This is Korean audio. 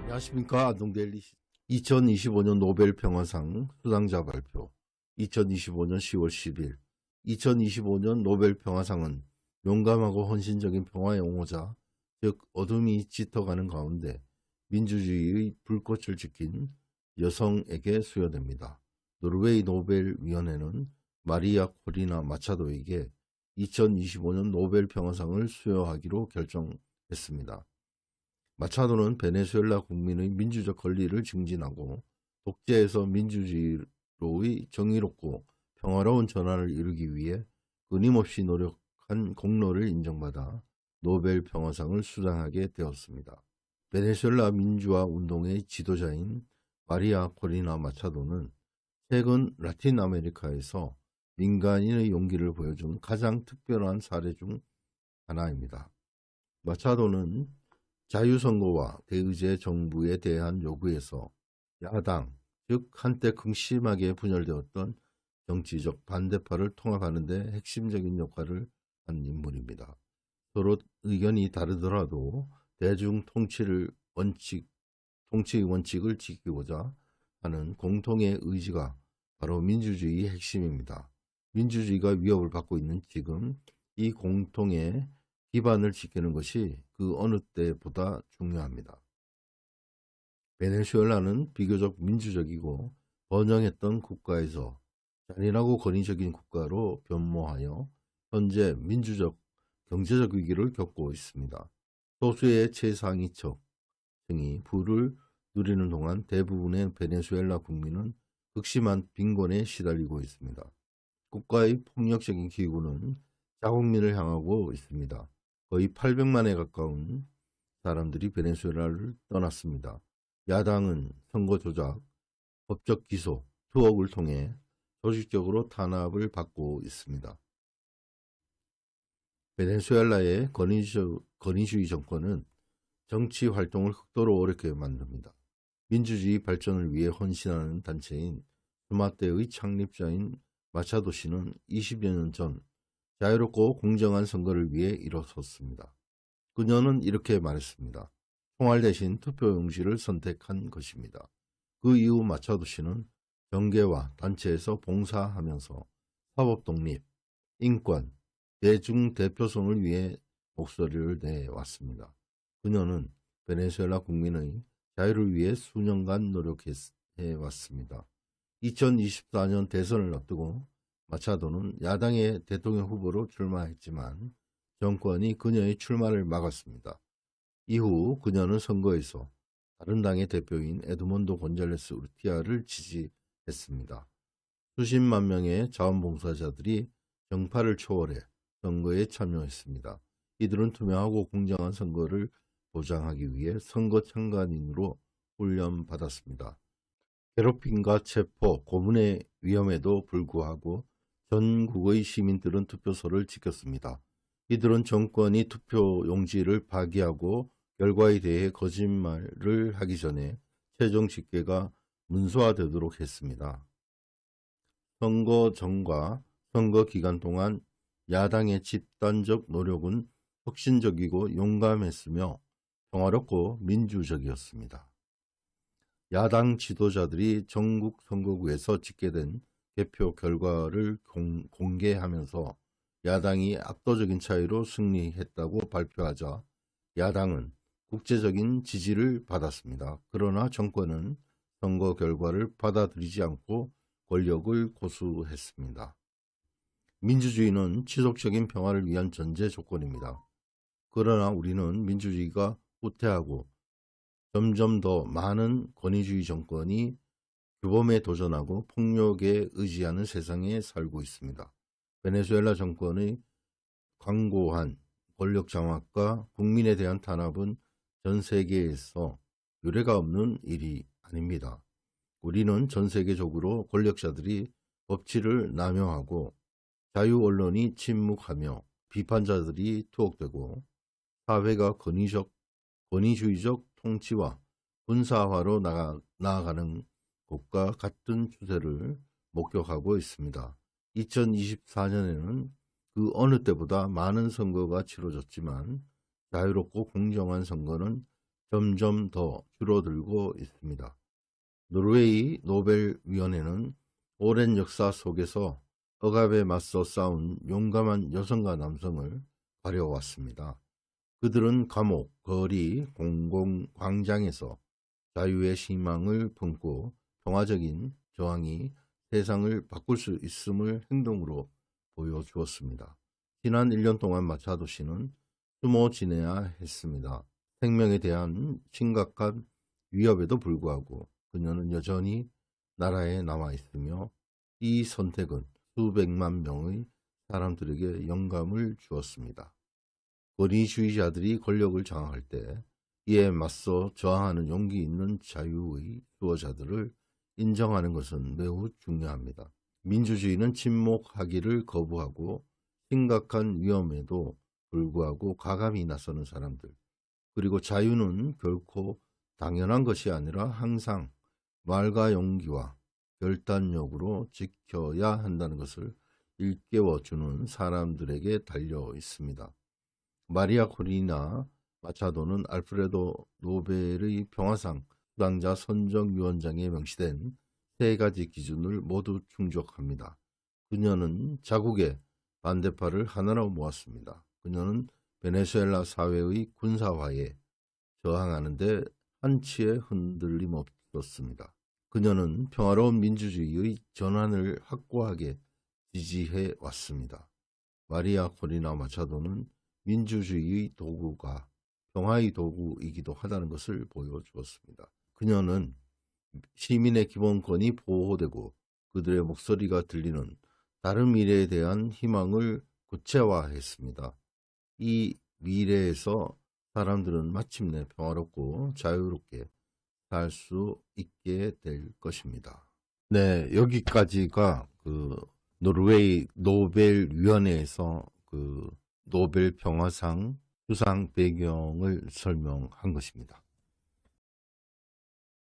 안녕하십니까. 안동데일리 2025년 노벨 평화상 수상자 발표. 2025년 10월 10일 2025년 노벨 평화상은 용감하고 헌신적인 평화의 옹호자, 즉 어둠이 짙어가는 가운데 민주주의의 불꽃을 지킨 여성에게 수여됩니다. 노르웨이 노벨위원회는 마리아 코리나 마차도에게 2025년 노벨 평화상을 수여하기로 결정했습니다. 마차도는 베네수엘라 국민의 민주적 권리를 증진하고 독재에서 민주주의로의 정의롭고 평화로운 전환을 이루기 위해 끊임없이 노력한 공로를 인정받아 노벨 평화상을 수상하게 되었습니다. 베네수엘라 민주화 운동의 지도자인 마리아 코리나 마차도는 최근 라틴 아메리카에서 민간인의 용기를 보여준 가장 특별한 사례 중 하나입니다. 마차도는 자유선거와 대의제 정부에 대한 요구에서 야당, 즉 한때 극심하게 분열되었던 정치적 반대파를 통합하는 데 핵심적인 역할을 한 인물입니다. 서로 의견이 다르더라도 대중 통치의 원칙을 지키고자 하는 공통의 의지가 바로 민주주의의 핵심입니다. 민주주의가 위협을 받고 있는 지금 이 공통의 기반을 지키는 것이 그 어느 때보다 중요합니다. 베네수엘라는 비교적 민주적이고 번영했던 국가에서 잔인하고 권위적인 국가로 변모하여 현재 민주적, 경제적 위기를 겪고 있습니다. 소수의 최상위층이 부를 누리는 동안 대부분의 베네수엘라 국민은 극심한 빈곤에 시달리고 있습니다. 국가의 폭력적인 기구는 자국민을 향하고 있습니다. 거의 800만에 가까운 사람들이 베네수엘라를 떠났습니다. 야당은 선거 조작, 법적 기소, 투옥을 통해 조직적으로 탄압을 받고 있습니다. 베네수엘라의 권위주의 정권은 정치 활동을 극도로 어렵게 만듭니다. 민주주의 발전을 위해 헌신하는 단체인 스마떼의 창립자인 마차도 씨는 20여 년 전 자유롭고 공정한 선거를 위해 일어섰습니다. 그녀는 이렇게 말했습니다. 총알 대신 투표용지를 선택한 것입니다. 그 이후 마차도 씨는 정계와 단체에서 봉사하면서 사법 독립, 인권, 대중 대표성을 위해 목소리를 내왔습니다. 그녀는 베네수엘라 국민의 자유를 위해 수년간 노력해왔습니다. 2024년 대선을 앞두고 마차도는 야당의 대통령 후보로 출마했지만 정권이 그녀의 출마를 막았습니다. 이후 그녀는 선거에서 다른 당의 대표인 에드몬도 곤잘레스 우르티아를 지지했습니다. 수십만 명의 자원봉사자들이 정파를 초월해 선거에 참여했습니다. 이들은 투명하고 공정한 선거를 보장하기 위해 선거 참관인으로 훈련받았습니다. 괴롭힘과 체포, 고문의 위험에도 불구하고 전국의 시민들은 투표소를 지켰습니다. 이들은 정권이 투표 용지를 파기하고 결과에 대해 거짓말을 하기 전에 최종 집계가 문서화되도록 했습니다. 선거 전과 선거 기간 동안 야당의 집단적 노력은 혁신적이고 용감했으며 평화롭고 민주적이었습니다. 야당 지도자들이 전국 선거구에서 집계된 개표 결과를 공개하면서 야당이 압도적인 차이로 승리했다고 발표하자 야당은 국제적인 지지를 받았습니다. 그러나 정권은 선거 결과를 받아들이지 않고 권력을 고수했습니다. 민주주의는 지속적인 평화를 위한 전제 조건입니다. 그러나 우리는 민주주의가 후퇴하고 점점 더 많은 권위주의 정권이 규범에 도전하고 폭력에 의지하는 세상에 살고 있습니다. 베네수엘라 정권의 광고한 권력 장악과 국민에 대한 탄압은 전 세계에서 유례가 없는 일이 아닙니다. 우리는 전 세계적으로 권력자들이 법치를 남용하고 자유 언론이 침묵하며 비판자들이 투옥되고 사회가 권위주의적 통치와 군사화로 나아가는 것과 같은 추세를 목격하고 있습니다. 2024년에는 그 어느 때보다 많은 선거가 치러졌지만 자유롭고 공정한 선거는 점점 더 줄어들고 있습니다. 노르웨이 노벨위원회는 오랜 역사 속에서 억압에 맞서 싸운 용감한 여성과 남성을 가려왔습니다. 그들은 감옥, 거리, 공공광장에서 자유의 희망을 품고 평화적인 저항이 세상을 바꿀 수 있음을 행동으로 보여주었습니다. 지난 1년 동안 마차도 씨는 숨어 지내야 했습니다. 생명에 대한 심각한 위협에도 불구하고 그녀는 여전히 나라에 남아 있으며 이 선택은 수백만 명의 사람들에게 영감을 주었습니다. 권위주의자들이 권력을 장악할 때 이에 맞서 저항하는 용기 있는 자유의 수호자들을 인정하는 것은 매우 중요합니다. 민주주의는 침묵하기를 거부하고 심각한 위험에도 불구하고 과감히 나서는 사람들, 그리고 자유는 결코 당연한 것이 아니라 항상 말과 용기와 결단력으로 지켜야 한다는 것을 일깨워주는 사람들에게 달려 있습니다. 마리아 코리나 마차도는 알프레도 노벨의 평화상 수상자 선정위원장에 명시된 3가지 기준을 모두 충족합니다. 그녀는 자국의 반대파를 하나로 모았습니다. 그녀는 베네수엘라 사회의 군사화에 저항하는 데 한치의 흔들림 없었습니다. 그녀는 평화로운 민주주의의 전환을 확고하게 지지해 왔습니다. 마리아 코리나 마차도는 민주주의의 도구가 평화의 도구이기도 하다는 것을 보여주었습니다. 그녀는 시민의 기본권이 보호되고 그들의 목소리가 들리는 다른 미래에 대한 희망을 구체화했습니다. 이 미래에서 사람들은 마침내 평화롭고 자유롭게 살 수 있게 될 것입니다. 네, 여기까지가 노르웨이 노벨위원회에서 노벨 평화상 수상 배경을 설명한 것입니다.